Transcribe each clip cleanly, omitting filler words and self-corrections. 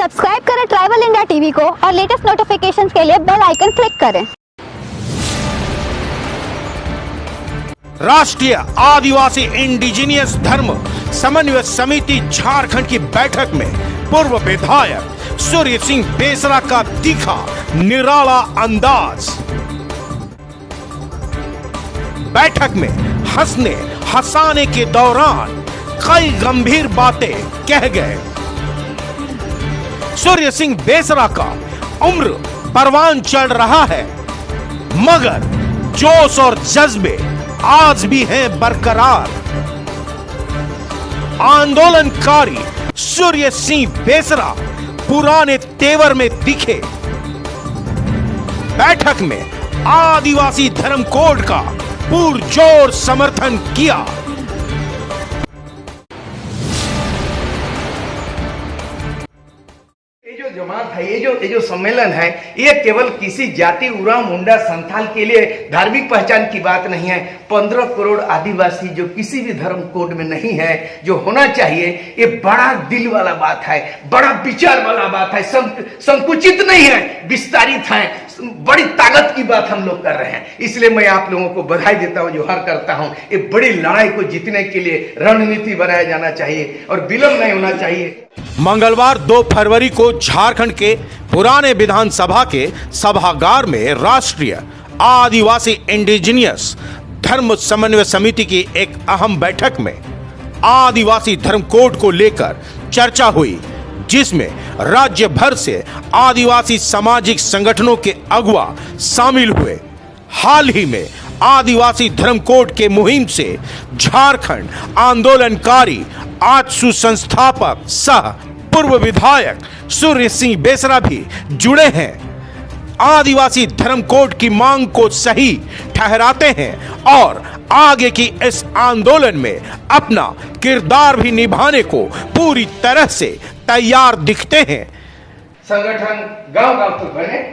Subscribe करें tribal India TV को और लेटेस्ट नोटिफिकेशंस के लिए बेल आइकन क्लिक करें। राष्ट्रीय आदिवासी इंडिजिनियस धर्म समन्वय समिति झारखंड की बैठक में पूर्व विधायक सूर्य सिंह बेसरा का दिखा निराला अंदाज। बैठक में हंसने हंसाने के दौरान कई गंभीर बातें कह गए। सूर्य सिंह बेसरा का उम्र परवान चढ़ रहा है, मगर जोश और जज्बे आज भी हैं बरकरार। आंदोलनकारी सूर्य सिंह बेसरा पुराने तेवर में दिखे। बैठक में आदिवासी धर्म कोड का पुरजोर समर्थन किया। जमात है, ये जो सम्मेलन है, ये केवल किसी जाति उराव मुंडा संथाल के लिए धार्मिक पहचान की बात नहीं है। 15 करोड़ आदिवासी जो किसी भी धर्म कोड में नहीं है, जो होना चाहिए, ये बड़ा दिल वाला बात है, बड़ा विचार वाला बात है, संकुचित नहीं है, विस्तारित है, बड़ी ताकत की बात हम लोग कर रहे हैं। इसलिए मैं आप लोगों को बधाई देता हूं, जोहार करता हूं। ये बड़ी लड़ाई को जीतने के लिए रणनीति बनाया जाना चाहिए और विलंब नहीं होना चाहिए। मंगलवार 2 फरवरी को झारखंड के पुराने विधानसभा के सभागार में राष्ट्रीय आदिवासी इंडिजिनियस धर्म समन्वय समिति की एक अहम बैठक में आदिवासी धर्म कोड को लेकर चर्चा हुई, जिसमें राज्य भर से आदिवासी सामाजिक संगठनों के अगुवा शामिल हुए। हाल ही में आदिवासी धर्म कोड के मुहिम से झारखंड आंदोलनकारी आजसू संस्थापक सह पूर्व विधायक सूर्य सिंह बेसरा भी जुड़े हैं। आदिवासी धर्म कोड की मांग को सही ठहराते हैं और आगे की इस आंदोलन में अपना किरदार भी निभाने को पूरी तरह से तैयार दिखते हैं। संगठन गांव-गांव तक बने,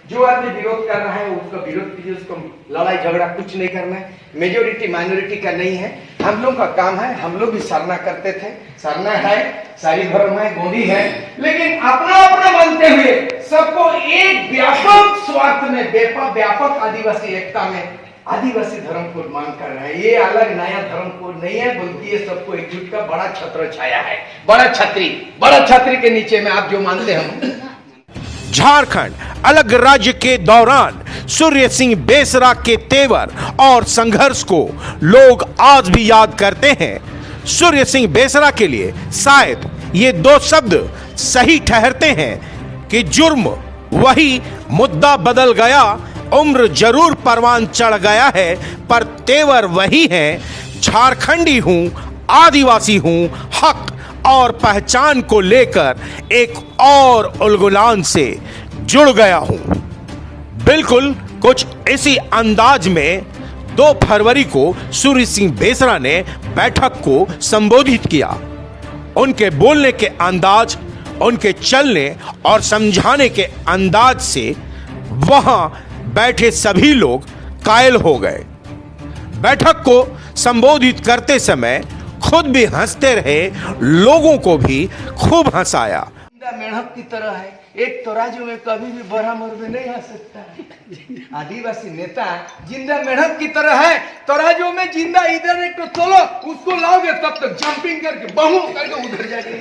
जो आदमी विरोध कर रहा है उसका विरोध कीजिए, उसको लड़ाई झगड़ा कुछ नहीं करना है। मेजोरिटी माइनॉरिटी का नहीं है, हम लोग का काम है। हम लोग भी सरना करते थे, सरना है, सारी धर्म है, गोदी है, लेकिन अपना अपना मानते हुए सबको एक व्यापक स्वार्थ में, व्यापक आदिवासी एकता में आदिवासी धर्म कोड मांग कर रहे हैं। ये अलग नया धर्म कोड नहीं है, बल्कि ये सबको एकजुट का बड़ा छत्र छाया है, बड़ा छतरी के नीचे में आप जो मानते हैं। झारखंड अलग राज्य के दौरान सूर्य सिंह बेसरा के तेवर और संघर्ष को लोग आज भी याद करते हैं। सूर्य सिंह बेसरा के लिए शायद ये 2 शब्द सही ठहरते हैं कि जुर्म वही, मुद्दा बदल गया, उम्र जरूर परवान चढ़ गया है, पर तेवर वही है। झारखंडी हूं, आदिवासी हूं, हक और पहचान को लेकर एक और उलगुलान से जुड़ गया हूं। बिल्कुल कुछ इसी अंदाज में 2 फरवरी को सूर्य सिंह बेसरा ने बैठक को संबोधित किया। उनके बोलने के अंदाज, उनके चलने और समझाने के अंदाज से वहां बैठे सभी लोग कायल हो गए। बैठक को संबोधित करते समय खुद भी हंसते रहे, लोगों को भी खूब हंसाया। जिंदा मेढक की तरह है, एक तराजू में कभी भी बराबर में नहीं आ सकता। आदिवासी नेता जिंदा मेढक की तरह है, तराजू में जिंदा इधर एक तो तोलो, उसको लाओगे तब तक जंपिंग करके बहु करके उधर जाएंगे।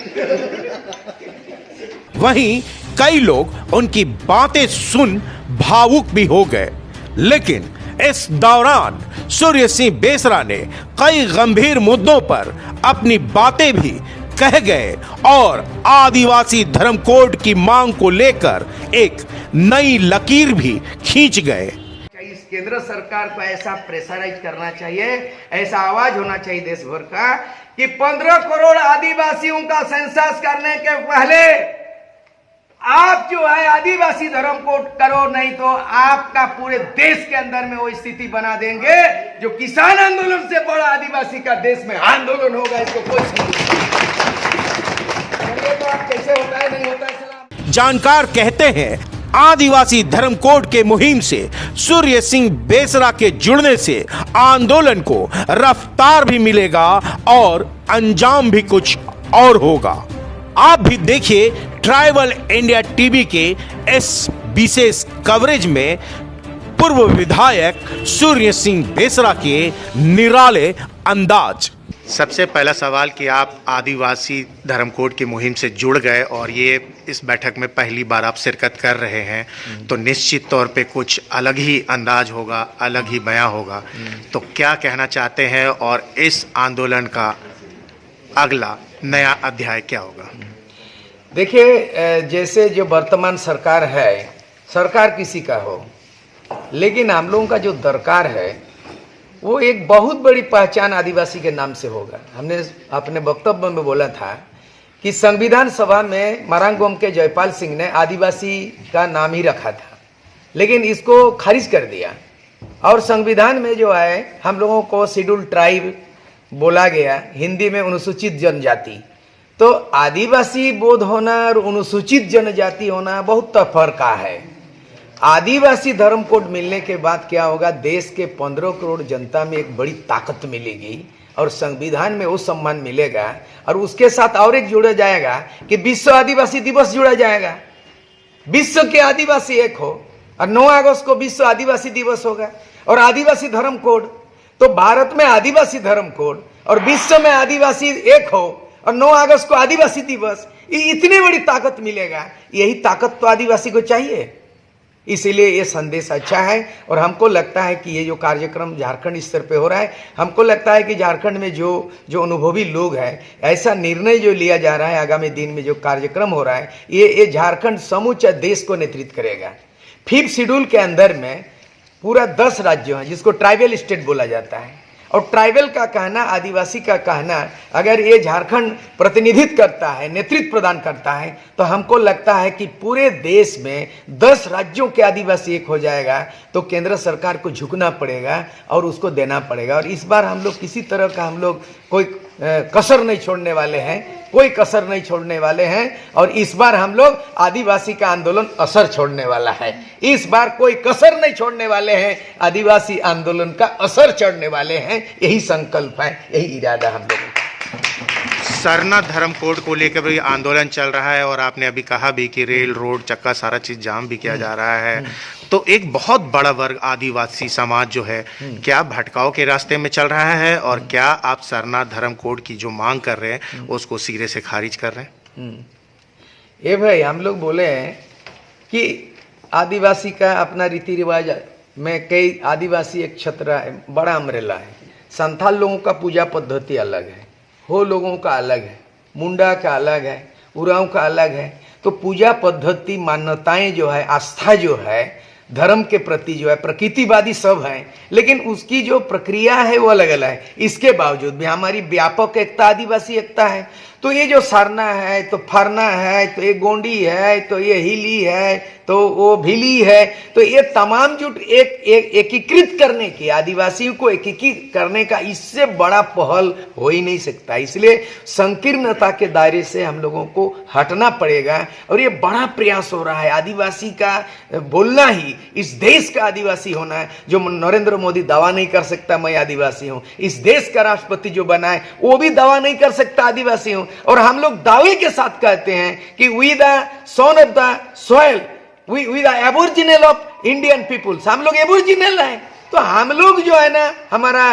वहीं कई लोग उनकी बातें सुन भावुक भी हो गए, लेकिन इस दौरान सूर्य सिंह बेसरा ने कई गंभीर मुद्दों पर अपनी बातें भी कह गए और आदिवासी धर्म कोड की मांग को लेकर एक नई लकीर भी खींच गए। इस केंद्र सरकार को ऐसा प्रेशराइज करना चाहिए, ऐसा आवाज होना चाहिए देश भर का कि 15 करोड़ आदिवासियों का सेंसस करने के पहले आप जो है आदिवासी धर्म कोड करो, नहीं तो आपका पूरे देश के अंदर में वो स्थिति बना देंगे जो किसान आंदोलन से बड़ा आदिवासी का देश में आंदोलन होगा। इसको कोई तो आप कैसे होता है, नहीं होता है। जानकार कहते हैं आदिवासी धर्म कोड के मुहिम से सूर्य सिंह बेसरा के जुड़ने से आंदोलन को रफ्तार भी मिलेगा और अंजाम भी कुछ और होगा। आप भी देखिए ट्राइबल इंडिया टीवी के इस विशेष कवरेज में पूर्व विधायक सूर्य सिंह बेसरा के निराले अंदाज। सबसे पहला सवाल कि आप आदिवासी धर्म कोड की मुहिम से जुड़ गए और ये इस बैठक में पहली बार आप शिरकत कर रहे हैं, तो निश्चित तौर पे कुछ अलग ही अंदाज होगा, अलग ही बयां होगा। तो क्या कहना चाहते हैं और इस आंदोलन का अगला नया अध्याय क्या होगा? देखिए, जैसे जो वर्तमान सरकार है, सरकार किसी का हो, लेकिन हम लोगों का जो दरकार है वो एक बहुत बड़ी पहचान आदिवासी के नाम से होगा। हमने अपने वक्तव्य में बोला था कि संविधान सभा में मरांगोम के जयपाल सिंह ने आदिवासी का नाम ही रखा था, लेकिन इसको खारिज कर दिया और संविधान में जो है हम लोगों को शेड्यूल ट्राइब बोला गया, हिंदी में अनुसूचित जनजाति। तो आदिवासी बोध होना और अनुसूचित जनजाति होना बहुत फर्क है। आदिवासी धर्म कोड मिलने के बाद क्या होगा, देश के 15 करोड़ जनता में एक बड़ी ताकत मिलेगी और संविधान में वो सम्मान मिलेगा। और उसके साथ और एक जुड़ा जाएगा कि विश्व आदिवासी दिवस जुड़ा जाएगा। विश्व के आदिवासी एक हो और 9 अगस्त को विश्व आदिवासी दिवस होगा और आदिवासी धर्म कोड। तो भारत में आदिवासी धर्म कोड और विश्व में आदिवासी एक हो और 9 अगस्त को आदिवासी दिवस, ये इतनी बड़ी ताकत मिलेगा। यही ताकत तो आदिवासी को चाहिए। इसीलिए ये संदेश अच्छा है और हमको लगता है कि ये जो कार्यक्रम झारखंड स्तर पे हो रहा है, हमको लगता है कि झारखंड में जो अनुभवी लोग हैं, ऐसा निर्णय जो लिया जा रहा है, आगामी दिन में जो कार्यक्रम हो रहा है, ये झारखंड समूचे देश को नेतृत्व करेगा। 5th शेड्यूल के अंदर में पूरा 10 राज्य हैं जिसको ट्राइबल स्टेट बोला जाता है और ट्राइबल का कहना, आदिवासी का कहना, अगर ये झारखंड प्रतिनिधित्व करता है, नेतृत्व प्रदान करता है, तो हमको लगता है कि पूरे देश में 10 राज्यों के आदिवासी एक हो जाएगा तो केंद्र सरकार को झुकना पड़ेगा और उसको देना पड़ेगा। और इस बार हम लोग किसी तरह का कोई कसर नहीं छोड़ने वाले हैं, कोई कसर नहीं छोड़ने वाले हैं। और इस बार हम लोग आदिवासी का आंदोलन असर छोड़ने वाला है। इस बार कोई कसर नहीं छोड़ने वाले हैं, आदिवासी आंदोलन का असर छोड़ने वाले हैं। यही संकल्प है, यही इरादा हम लोगों का। सरना धर्म कोड को लेकर भी आंदोलन चल रहा है और आपने अभी कहा भी कि रेल, रोड, चक्का सारा चीज जाम भी किया जा रहा है। तो एक बहुत बड़ा वर्ग आदिवासी समाज जो है, क्या भटकाव के रास्ते में चल रहा है और क्या आप सरना धर्म कोड की जो मांग कर रहे हैं उसको सिरे से खारिज कर रहे हैं? ये भाई, हम लोग बोले हैं कि आदिवासी का अपना रीति रिवाज में कई आदिवासी एक छतरा है, बड़ा अमरेला है। संथाल लोगों का पूजा पद्धति अलग है, हो लोगों का अलग है, मुंडा का अलग है, उरांव का अलग है। तो पूजा पद्धति, मान्यताएं जो है, आस्था जो है धर्म के प्रति जो है, प्रकृतिवादी सब है, लेकिन उसकी जो प्रक्रिया है वो अलग अलग है। इसके बावजूद भी हमारी व्यापक एकता, आदिवासी एकता है। तो ये जो सरना है, तो फरना है, तो ये गोंडी है, तो ये हिली है, तो वो भिली है, तो ये तमाम जुट एकीकृत करने की, आदिवासियों को एकीकृत करने का इससे बड़ा पहल हो ही नहीं सकता। इसलिए संकीर्णता के दायरे से हम लोगों को हटना पड़ेगा और ये बड़ा प्रयास हो रहा है। आदिवासी का बोलना ही, इस देश का आदिवासी होना है। जो नरेंद्र मोदी दावा नहीं कर सकता मैं आदिवासी हूं, इस देश का राष्ट्रपति जो बना है वो भी दावा नहीं कर सकता आदिवासी हूं। और हम लोग दावे के साथ कहते हैं कि we the son of the soil, we the aboriginal of Indian peoples, हम लोग एबोरिजिनल हैं। तो हम लोग जो है ना, हमारा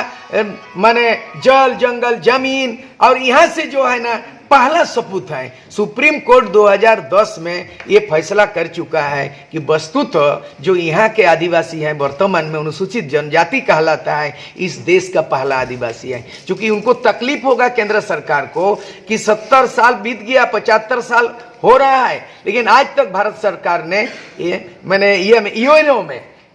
माने जल, जंगल, जमीन और यहां से जो है ना पहला सपूत है। सुप्रीम कोर्ट 2010 में ये फैसला कर चुका है कि वस्तुतः जो यहाँ के आदिवासी हैं, वर्तमान में अनुसूचित जनजाति कहलाता है, इस देश का पहला आदिवासी है। क्योंकि उनको तकलीफ होगा केंद्र सरकार को कि 70 साल बीत गया, 75 साल हो रहा है, लेकिन आज तक भारत सरकार ने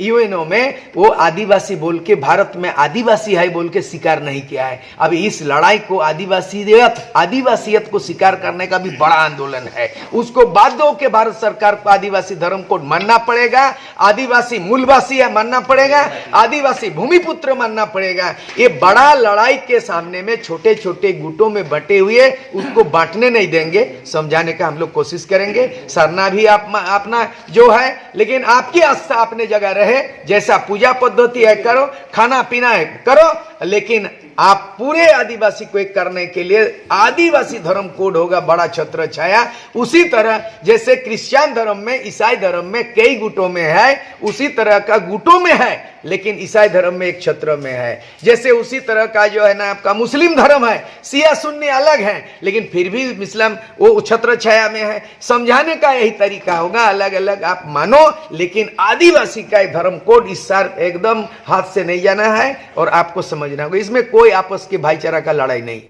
यूएनओ में वो आदिवासी बोल के, भारत में आदिवासी है बोल के स्वीकार नहीं किया है। अब इस लड़ाई को आदिवासियत को स्वीकार करने का भी बड़ा आंदोलन है। उसको बाध्य होकर भारत सरकार को आदिवासी धर्म को मानना पड़ेगा, आदिवासी मूलवासी है मानना पड़ेगा, आदिवासी भूमिपुत्र मानना पड़ेगा। ये बड़ा लड़ाई के सामने में छोटे छोटे गुटों में बटे हुए उसको बांटने नहीं देंगे, समझाने का हम लोग कोशिश करेंगे। सरना भी अपना जो है, लेकिन आपकी आस्था अपने जगह रहे, जैसा पूजा पद्धति है करो, खाना पीना है करो, लेकिन आप पूरे आदिवासी को एक करने के लिए आदिवासी धर्म कोड होगा बड़ा छत्र छाया। उसी तरह जैसे क्रिश्चियन धर्म में, ईसाई धर्म में कई गुटों में है, उसी तरह का गुटों में है, लेकिन ईसाई धर्म में एक छत्र में है। जैसे उसी तरह का जो है ना आपका मुस्लिम धर्म है, शिया सुन्नी अलग है, लेकिन फिर भी इस्लाम वो छत्र छाया में है। समझाने का यही तरीका होगा, अलग अलग आप मानो, लेकिन आदिवासी का एक धर्म कोड इस साल एकदम हाथ से नहीं जाना है और आपको समझना होगा, इसमें कोई आपस के भाईचारा का लड़ाई नहीं।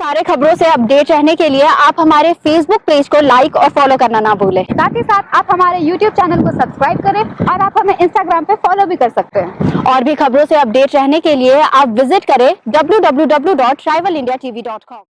सारे खबरों से अपडेट रहने के लिए आप हमारे फेसबुक पेज को लाइक और फॉलो करना ना भूलें। साथ ही साथ आप हमारे यूट्यूब चैनल को सब्सक्राइब करें और आप हमें इंस्टाग्राम पे फॉलो भी कर सकते हैं। और भी खबरों से अपडेट रहने के लिए आप विजिट करें www.tribalindiatv.com।